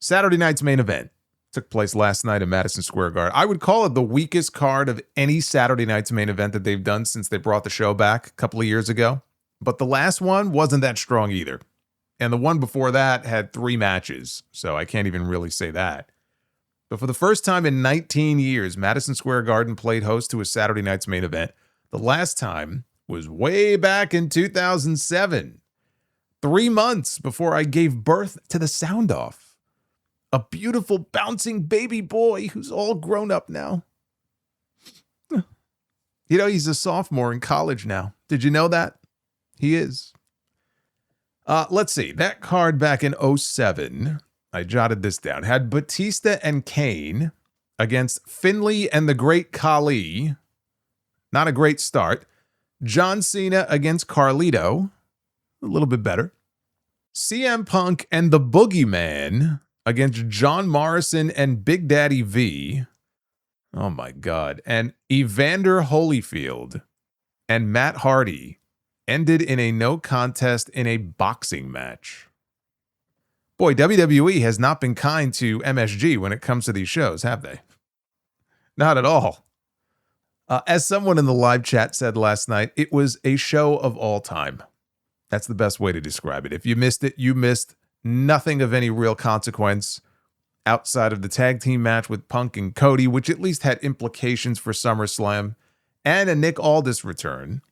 Saturday night's main event took place last night in Madison Square Garden. I would call it the weakest card of any Saturday night's main event that they've done since they brought the show back a couple of years ago. But the last one wasn't that strong either. And the one before that had 3 matches, so I can't even really say that. But for the first time in 19 years, Madison Square Garden played host to a Saturday night's main event. The last time was way back in 2007, 3 months before I gave birth to the Sound Off. A beautiful, bouncing baby boy who's all grown up now. You know, he's a sophomore in college now. Did you know that? He is. Let's see. That card back in 2007, I jotted this down, had Batista and Kane against Finlay and the Great Khali. Not a great start. John Cena against Carlito. A little bit better. CM Punk and the Boogeyman against John Morrison and Big Daddy V. Oh my God. And Evander Holyfield and Matt Hardy ended in a no contest in a boxing match. Boy, WWE has not been kind to MSG when it comes to these shows, have they? Not at all. As someone in the live chat said last night, it was a show of all time. That's the best way to describe it. If you missed it, you missed nothing of any real consequence outside of the tag team match with Punk and Cody, which at least had implications for SummerSlam, and a Nick Aldis return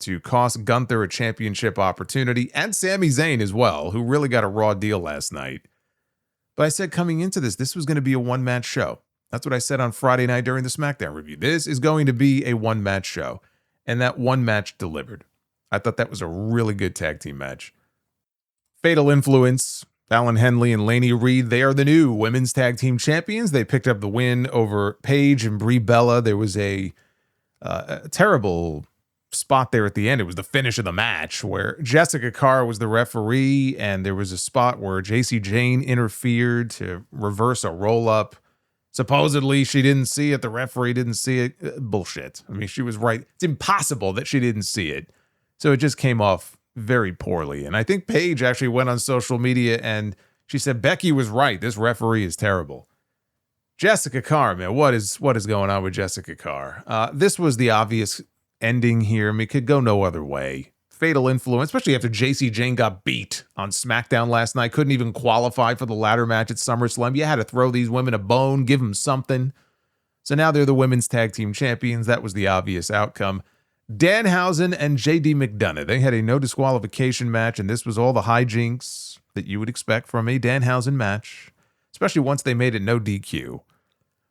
to cost Gunther a championship opportunity, and Sami Zayn as well, who really got a raw deal last night. But I said coming into this was going to be a one-match show. That's what I said on Friday night during the SmackDown review. This is going to be a one-match show, and that one match delivered. I thought that was a really good tag team match. Fatal Influence, Fallon Henley and Lainey Reed, they are the new women's tag team champions. They picked up the win over Paige and Brie Bella. There was a terrible spot there at the end. It was the finish of the match where Jessica Carr was the referee, and there was a spot where JC Jane interfered to reverse a roll-up. Supposedly, she didn't see it. The referee didn't see it. Bullshit. I mean, she was right. It's impossible that she didn't see it. So it just came off very poorly. And I think Paige actually went on social media and she said, Becky was right. This referee is terrible. Jessica Carr, man, what is going on with Jessica Carr? This was the obvious ending here. I mean, it could go no other way. Fatal Influence, especially after JC Jane got beat on SmackDown last night. Couldn't even qualify for the ladder match at SummerSlam. You had to throw these women a bone, give them something. So now they're the women's tag team champions. That was the obvious outcome. Danhausen and JD McDonough, they had a no disqualification match, and this was all the hijinks that you would expect from a Danhausen match, especially once they made it no DQ.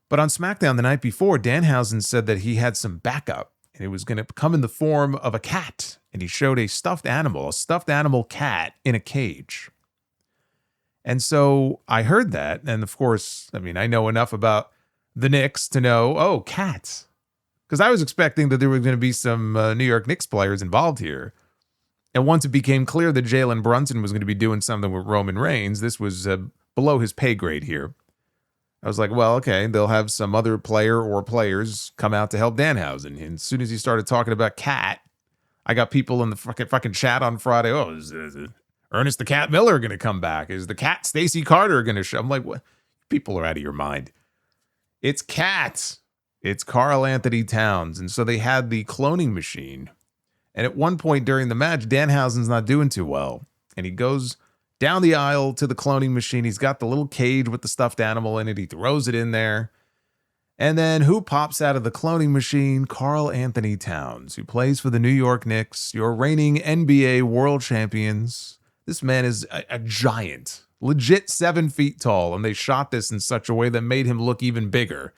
But on SmackDown the night before, Danhausen said that he had some backup, and it was going to come in the form of a cat, and he showed a stuffed animal cat in a cage. And so I heard that, and of course, I mean, I know enough about the Knicks to know, oh, cats. Because I was expecting that there were going to be some New York Knicks players involved here. And once it became clear that Jalen Brunson was going to be doing something with Roman Reigns, this was below his pay grade here. I was like, well, okay, they'll have some other player or players come out to help Danhausen. And as soon as he started talking about Cat, I got people in the fucking chat on Friday. Oh, is Ernest the Cat Miller going to come back? Is the Cat Stacey Carter going to show? I'm like, what? People are out of your mind. It's Cat. It's Karl Anthony Towns. And so they had the cloning machine. And at one point during the match, Danhausen's not doing too well. And he goes down the aisle to the cloning machine. He's got the little cage with the stuffed animal in it. He throws it in there. And then who pops out of the cloning machine? Karl Anthony Towns, who plays for the New York Knicks, your reigning NBA world champions. This man is a giant, legit 7 feet tall. And they shot this in such a way that made him look even bigger.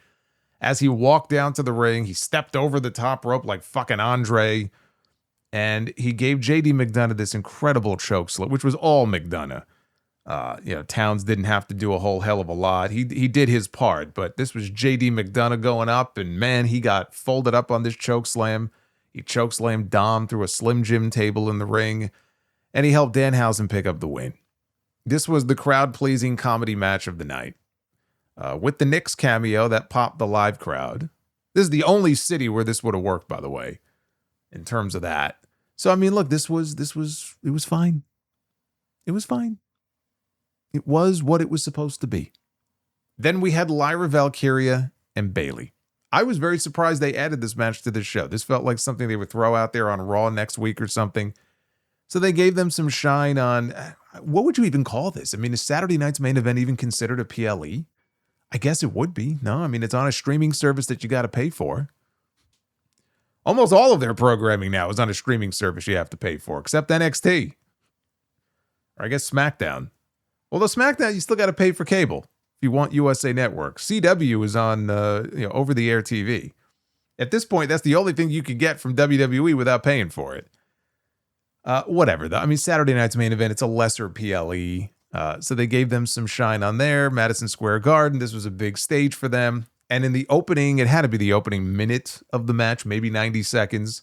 As he walked down to the ring, he stepped over the top rope like fucking Andre, and he gave JD McDonough this incredible choke slam, which was all McDonough. Towns didn't have to do a whole hell of a lot. He did his part, but this was JD McDonough going up, and man, he got folded up on this choke slam. He choke slammed Dom through a Slim Jim table in the ring, and he helped Danhausen pick up the win. This was the crowd-pleasing comedy match of the night. With the Knicks cameo that popped the live crowd. This is the only city where this would have worked, by the way, in terms of that. So, I mean, look, it was fine. It was fine. It was what it was supposed to be. Then we had Lyra Valkyria and Bayley. I was very surprised they added this match to the show. This felt like something they would throw out there on Raw next week or something. So they gave them some shine on, what would you even call this? I mean, is Saturday night's main event even considered a PLE? I guess it would be. No, I mean, it's on a streaming service that you got to pay for. Almost all of their programming now is on a streaming service you have to pay for, except NXT. Or I guess SmackDown. Well, the SmackDown, you still got to pay for cable if you want USA Network. CW is on over-the-air TV. At this point, that's the only thing you could get from WWE without paying for it. Whatever, though. I mean, Saturday night's main event, it's a lesser PLE. So they gave them some shine on there. Madison Square Garden, this was a big stage for them. And in the opening, it had to be the opening minute of the match, maybe 90 seconds.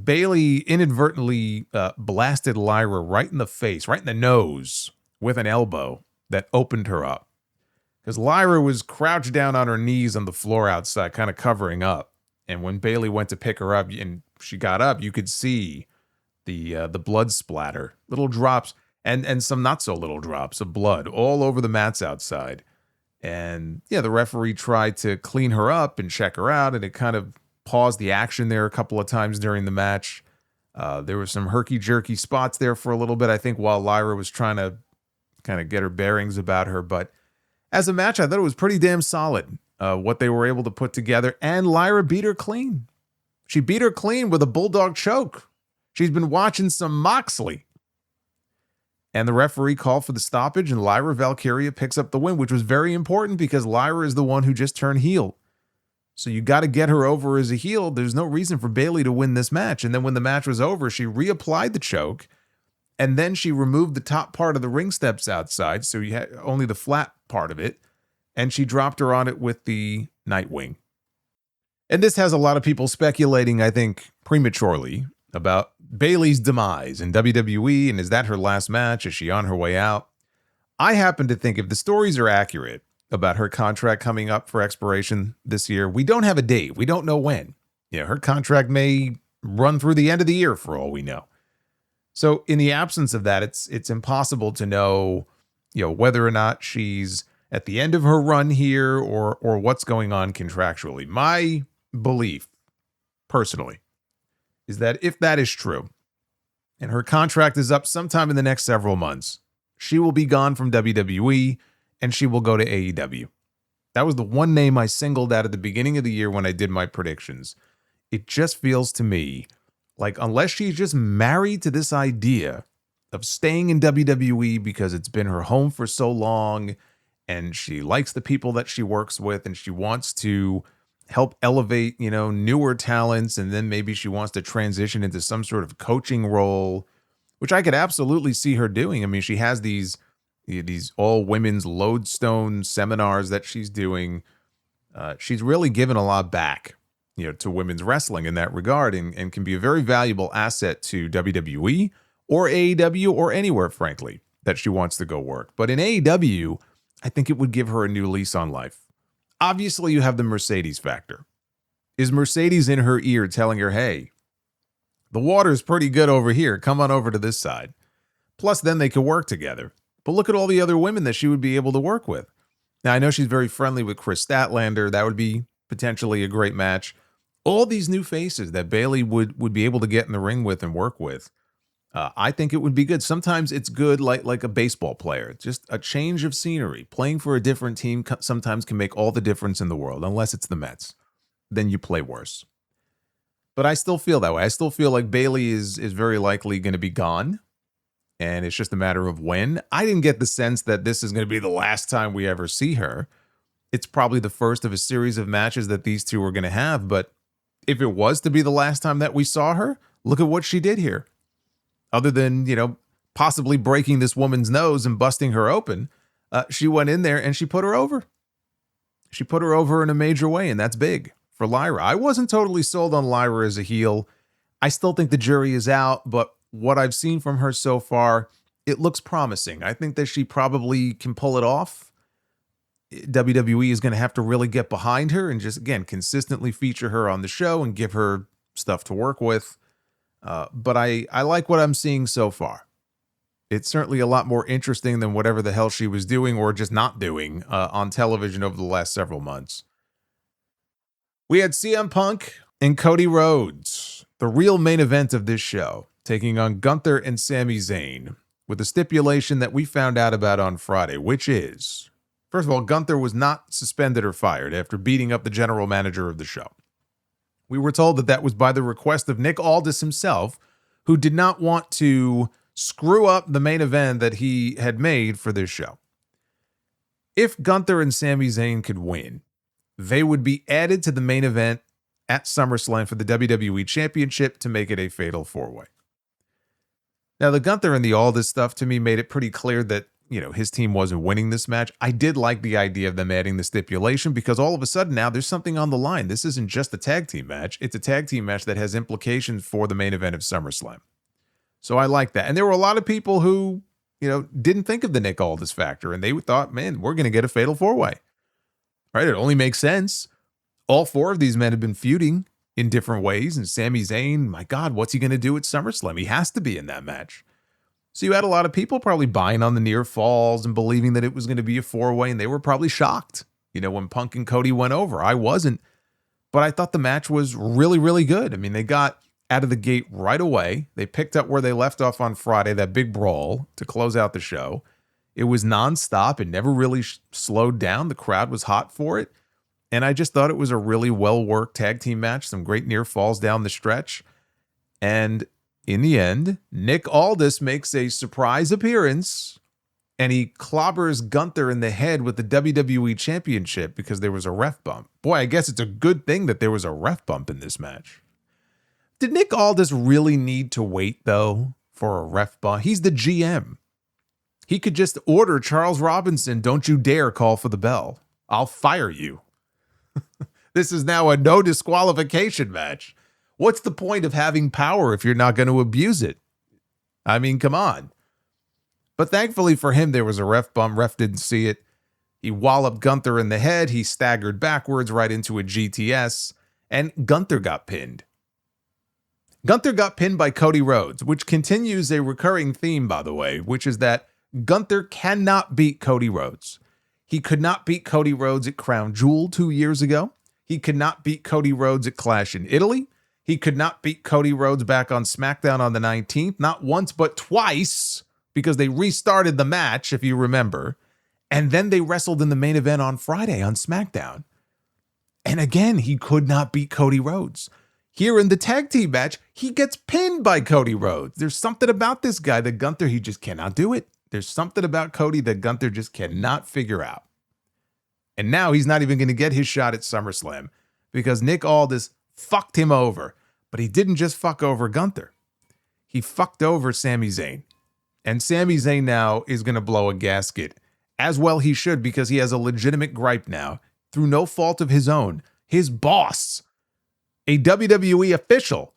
Bayley inadvertently blasted Lyra right in the face, right in the nose, with an elbow that opened her up. Because Lyra was crouched down on her knees on the floor outside, kind of covering up. And when Bayley went to pick her up and she got up, you could see the blood splatter, little drops, and some not so little drops of blood all over the mats outside. And yeah, the referee tried to clean her up and check her out, and it kind of paused the action there a couple of times during the match. There were some herky-jerky spots there for a little bit, I think, while Lyra was trying to kind of get her bearings about her. But as a match, I thought it was pretty damn solid, what they were able to put together. And Lyra beat her clean. She beat her clean with a bulldog choke. She's been watching some Moxley. And the referee called for the stoppage, and Lyra Valkyria picks up the win, which was very important because Lyra is the one who just turned heel. So you got to get her over as a heel. There's no reason for Bayley to win this match. And then when the match was over, she reapplied the choke, and then she removed the top part of the ring steps outside, so you had only the flat part of it, and she dropped her on it with the Nightwing. And this has a lot of people speculating, I think, prematurely, about Bayley's demise in WWE, and is that her last match? Is she on her way out? I happen to think if the stories are accurate about her contract coming up for expiration this year, we don't have a date. We don't know when. Her contract may run through the end of the year for all we know. So in the absence of that, it's impossible to know, whether or not she's at the end of her run here or what's going on contractually. My belief, personally, is that if that is true, and her contract is up sometime in the next several months, she will be gone from WWE, and she will go to AEW. That was the one name I singled out at the beginning of the year when I did my predictions. It just feels to me like unless she's just married to this idea of staying in WWE because it's been her home for so long, and she likes the people that she works with, and she wants to help elevate, newer talents, and then maybe she wants to transition into some sort of coaching role, which I could absolutely see her doing. I mean, she has these all women's lodestone seminars that she's doing. She's really given a lot back, to women's wrestling in that regard, and can be a very valuable asset to WWE or AEW or anywhere, frankly, that she wants to go work. But in AEW, I think it would give her a new lease on life. Obviously, you have the Mercedes factor. Is Mercedes in her ear telling her, hey, the water's pretty good over here. Come on over to this side. Plus, then they could work together. But look at all the other women that she would be able to work with. Now, I know she's very friendly with Chris Statlander. That would be potentially a great match. All these new faces that Bayley would be able to get in the ring with and work with, I think it would be good. Sometimes it's good like a baseball player. Just a change of scenery. Playing for a different team sometimes can make all the difference in the world, unless it's the Mets. Then you play worse. But I still feel that way. I still feel like Bayley is very likely going to be gone, and it's just a matter of when. I didn't get the sense that this is going to be the last time we ever see her. It's probably the first of a series of matches that these two are going to have, but if it was to be the last time that we saw her, look at what she did here. Other than, possibly breaking this woman's nose and busting her open, she went in there and she put her over. She put her over in a major way, and that's big for Lyra. I wasn't totally sold on Lyra as a heel. I still think the jury is out, but what I've seen from her so far, it looks promising. I think that she probably can pull it off. WWE is going to have to really get behind her and just, again, consistently feature her on the show and give her stuff to work with. But I like what I'm seeing so far. It's certainly a lot more interesting than whatever the hell she was doing or just not doing on television over the last several months. We had CM Punk and Cody Rhodes, the real main event of this show, taking on Gunther and Sami Zayn, with a stipulation that we found out about on Friday, which is, first of all, Gunther was not suspended or fired after beating up the general manager of the show. We were told that that was by the request of Nick Aldis himself, who did not want to screw up the main event that he had made for this show. If Gunther and Sami Zayn could win, they would be added to the main event at SummerSlam for the WWE Championship to make it a fatal four-way. Now, the Gunther and the Aldis stuff to me made it pretty clear that, his team wasn't winning this match. I did like the idea of them adding the stipulation because all of a sudden now there's something on the line. This isn't just a tag team match. It's a tag team match that has implications for the main event of SummerSlam. So I like that. And there were a lot of people who, didn't think of the Nick Aldis factor, and they thought, man, we're going to get a fatal four-way. Right? It only makes sense. All four of these men have been feuding in different ways, and Sami Zayn, my God, what's he going to do at SummerSlam? He has to be in that match. So you had a lot of people probably buying on the near falls and believing that it was going to be a four-way, and they were probably shocked, when Punk and Cody went over. I wasn't, but I thought the match was really, really good. I mean, they got out of the gate right away. They picked up where they left off on Friday, that big brawl to close out the show. It was nonstop. It never really slowed down. The crowd was hot for it. And I just thought it was a really well-worked tag team match. Some great near falls down the stretch. And in the end, Nick Aldis makes a surprise appearance, and he clobbers Gunther in the head with the WWE Championship because there was a ref bump. Boy, I guess it's a good thing that there was a ref bump in this match. Did Nick Aldis really need to wait, though, for a ref bump? He's the GM. He could just order Charles Robinson, don't you dare call for the bell. I'll fire you. This is now a no disqualification match. What's the point of having power if you're not going to abuse it? I mean, come on. But thankfully for him, there was a ref bump. Ref didn't see it. He walloped Gunther in the head. He staggered backwards right into a GTS, and Gunther got pinned. Gunther got pinned by Cody Rhodes, which continues a recurring theme, by the way, which is that Gunther cannot beat Cody Rhodes. He could not beat Cody Rhodes at Crown Jewel 2 years ago. He could not beat Cody Rhodes at Clash in Italy. He could not beat Cody Rhodes back on SmackDown on the 19th, not once, but twice, because they restarted the match, if you remember. And then they wrestled in the main event on Friday on SmackDown. And again, he could not beat Cody Rhodes. Here in the tag team match, he gets pinned by Cody Rhodes. There's something about this guy that Gunther, he just cannot do it. There's something about Cody that Gunther just cannot figure out. And now he's not even going to get his shot at SummerSlam because Nick Aldis fucked him over. But he didn't just fuck over Gunther. He fucked over Sami Zayn. And Sami Zayn now is going to blow a gasket. As well he should, because he has a legitimate gripe now. Through no fault of his own. His boss, a WWE official,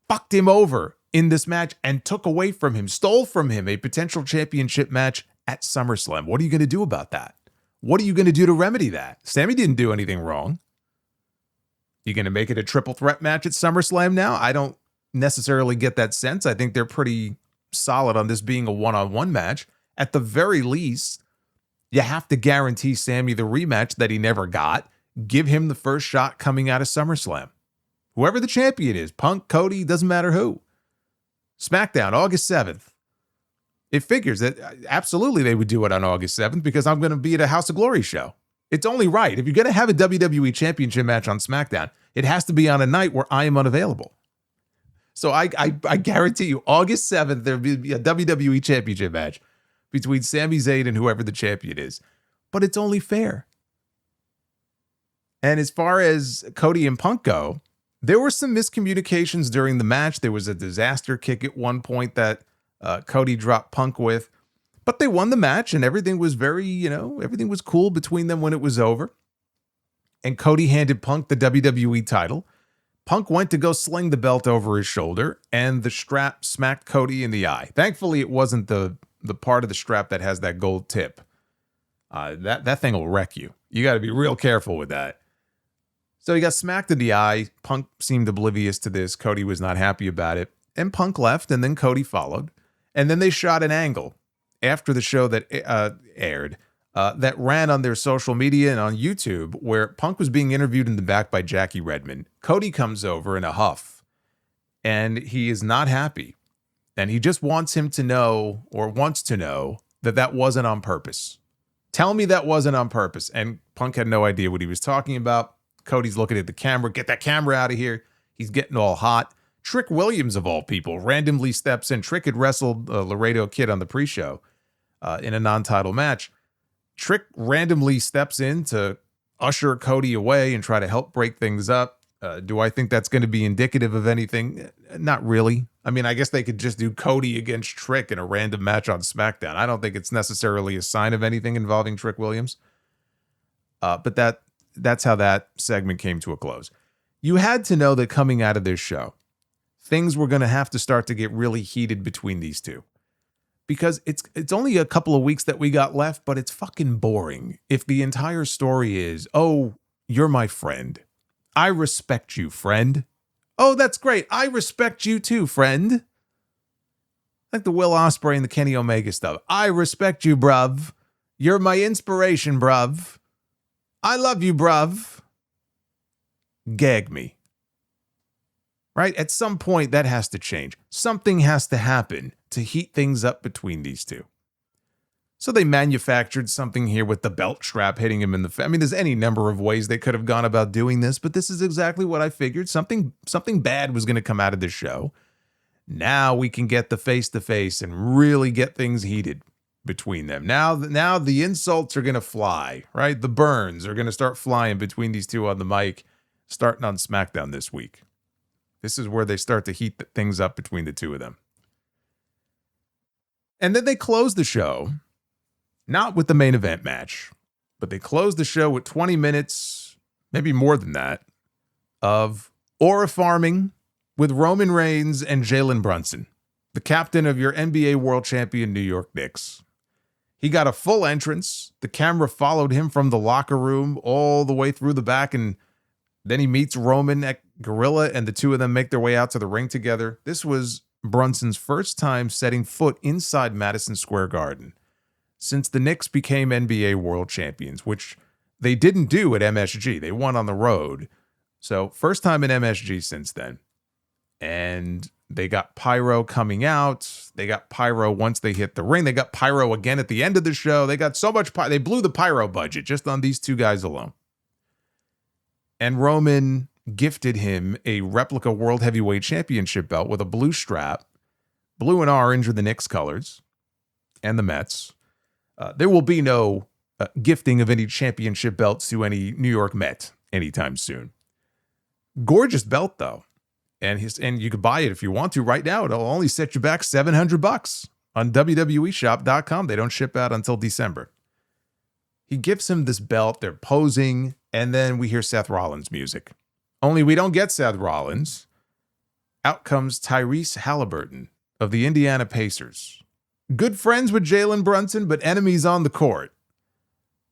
fucked him over in this match and took away from him, stole from him a potential championship match at SummerSlam. What are you going to do about that? What are you going to do to remedy that? Sami didn't do anything wrong. You going to make it a triple threat match at SummerSlam now? I don't necessarily get that sense. I think they're pretty solid on this being a one-on-one match. At the very least, you have to guarantee Sami the rematch that he never got. Give him the first shot coming out of SummerSlam. Whoever the champion is, Punk, Cody, doesn't matter who. SmackDown, August 7th. It figures that absolutely they would do it on August 7th because I'm going to be at a House of Glory show. It's only right. If you're going to have a WWE Championship match on SmackDown, it has to be on a night where I am unavailable. So I guarantee you, August 7th, there'll be a WWE Championship match between Sami Zayn and whoever the champion is. But it's only fair. And as far as Cody and Punk go, there were some miscommunications during the match. There was a disaster kick at one point that Cody dropped Punk with. But they won the match and everything was everything was cool between them when it was over. And Cody handed Punk the WWE title. Punk went to go sling the belt over his shoulder and the strap smacked Cody in the eye. Thankfully, it wasn't the part of the strap that has that gold tip. That thing will wreck you. You got to be real careful with that. So he got smacked in the eye. Punk seemed oblivious to this. Cody was not happy about it. And Punk left and then Cody followed. And then they shot an angle after the show that aired that ran on their social media and on YouTube where Punk was being interviewed in the back by Jackie Redmond. Cody comes over in a huff, and he is not happy. And he just wants him to know, or wants to know, that that wasn't on purpose. Tell me that wasn't on purpose. And Punk had no idea what he was talking about. Cody's looking at the camera. Get that camera out of here. He's getting all hot. Trick Williams, of all people, randomly steps in. Trick had wrestled Laredo Kid on the pre-show in a non-title match. Trick randomly steps in to usher Cody away and try to help break things up. Do I think that's going to be indicative of anything? Not really. I mean, I guess they could just do Cody against Trick in a random match on SmackDown. I don't think it's necessarily a sign of anything involving Trick Williams. But that's how that segment came to a close. You had to know that coming out of this show, things were going to have to start to get really heated between these two. Because it's only a couple of weeks that we got left, but it's fucking boring. If the entire story is, oh, you're my friend. I respect you, friend. Oh, that's great. I respect you too, friend. Like the Will Ospreay and the Kenny Omega stuff. I respect you, bruv. You're my inspiration, bruv. I love you, bruv. Gag me. Right? At some point, that has to change. Something has to happen to heat things up between these two. So they manufactured something here with the belt strap hitting him in the face. I mean, there's any number of ways they could have gone about doing this, but this is exactly what I figured. Something bad was going to come out of this show. Now we can get the face-to-face and really get things heated between them. Now the insults are going to fly, right? The burns are going to start flying between these two on the mic, starting on SmackDown this week. This is where they start to heat things up between the two of them. And then they close the show, not with the main event match, but they close the show with 20 minutes, maybe more than that, of aura farming with Roman Reigns and Jalen Brunson, the captain of your NBA World Champion New York Knicks. He got a full entrance. The camera followed him from the locker room all the way through the back, and then he meets Roman at Gorilla, and the two of them make their way out to the ring together. This was Brunson's first time setting foot inside Madison Square Garden since the Knicks became NBA World Champions, which they didn't do at MSG. They won on the road. So first time in MSG since then. And they got pyro coming out. They got pyro once they hit the ring. They got pyro again at the end of the show. They got so much pyro. They blew the pyro budget just on these two guys alone. And Roman gifted him a replica World Heavyweight Championship belt with a blue strap. Blue and orange are the Knicks colors and the Mets. There will be no gifting of any championship belts to any New York Met anytime soon. Gorgeous belt, though. And you could buy it if you want to right now. It'll only set you back $700 on WWEshop.com. They don't ship out until December. He gives him this belt. They're posing. And then we hear Seth Rollins music. Only we don't get Seth Rollins. Out comes Tyrese Halliburton of the Indiana Pacers. Good friends with Jalen Brunson, but enemies on the court.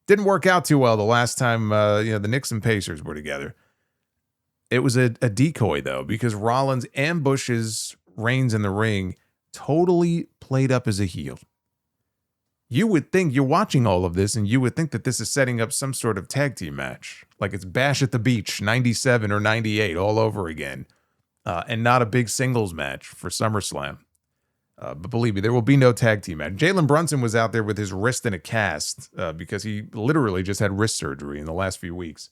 Didn't work out too well the last time the Knicks and Pacers were together. It was a decoy, though, because Rollins ambushes Reigns in the ring, totally played up as a heel. You would think, you're watching all of this, and you would think that this is setting up some sort of tag team match. Like it's Bash at the Beach, 97 or 98, all over again. And not a big singles match for SummerSlam. But believe me, there will be no tag team match. Jalen Brunson was out there with his wrist in a cast because he literally just had wrist surgery in the last few weeks.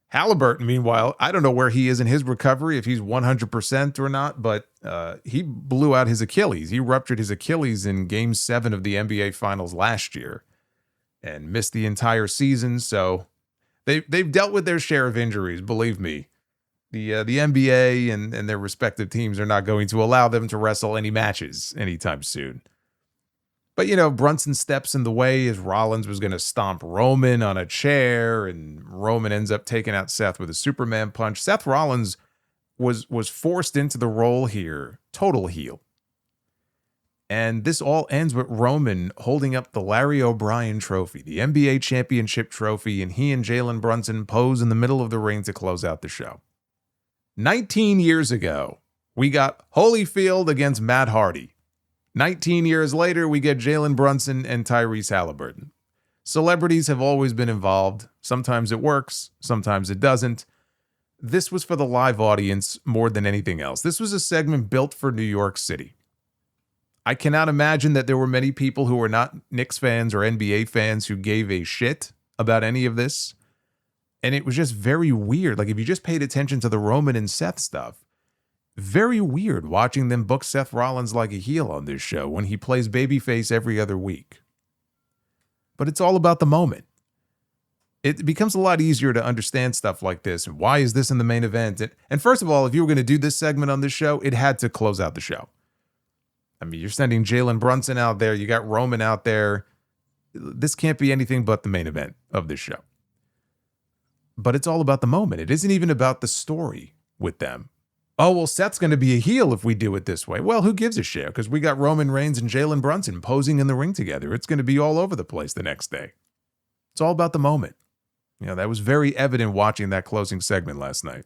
Halliburton, meanwhile, I don't know where he is in his recovery, if he's 100% or not, but he blew out his Achilles. He ruptured his Achilles in Game 7 of the NBA Finals last year and missed the entire season. So they've dealt with their share of injuries, believe me. The NBA and their respective teams are not going to allow them to wrestle any matches anytime soon. But, Brunson steps in the way as Rollins was going to stomp Roman on a chair, and Roman ends up taking out Seth with a Superman punch. Seth Rollins was forced into the role here, total heel. And this all ends with Roman holding up the Larry O'Brien trophy, the NBA championship trophy, and he and Jalen Brunson pose in the middle of the ring to close out the show. 19 years ago, we got Holyfield against Matt Hardy. 19 years later, we get Jalen Brunson and Tyrese Halliburton. Celebrities have always been involved. Sometimes it works, sometimes it doesn't. This was for the live audience more than anything else. This was a segment built for New York City. I cannot imagine that there were many people who were not Knicks fans or NBA fans who gave a shit about any of this. And it was just very weird. Like, if you just paid attention to the Roman and Seth stuff, very weird watching them book Seth Rollins like a heel on this show when he plays babyface every other week. But it's all about the moment. It becomes a lot easier to understand stuff like this. And why is this in the main event? And first of all, if you were going to do this segment on this show, it had to close out the show. I mean, you're sending Jalen Brunson out there. You got Roman out there. This can't be anything but the main event of this show. But it's all about the moment. It isn't even about the story with them. Oh, well, Seth's going to be a heel if we do it this way. Well, who gives a shit? Because we got Roman Reigns and Jalen Brunson posing in the ring together. It's going to be all over the place the next day. It's all about the moment. You know, that was very evident watching that closing segment last night.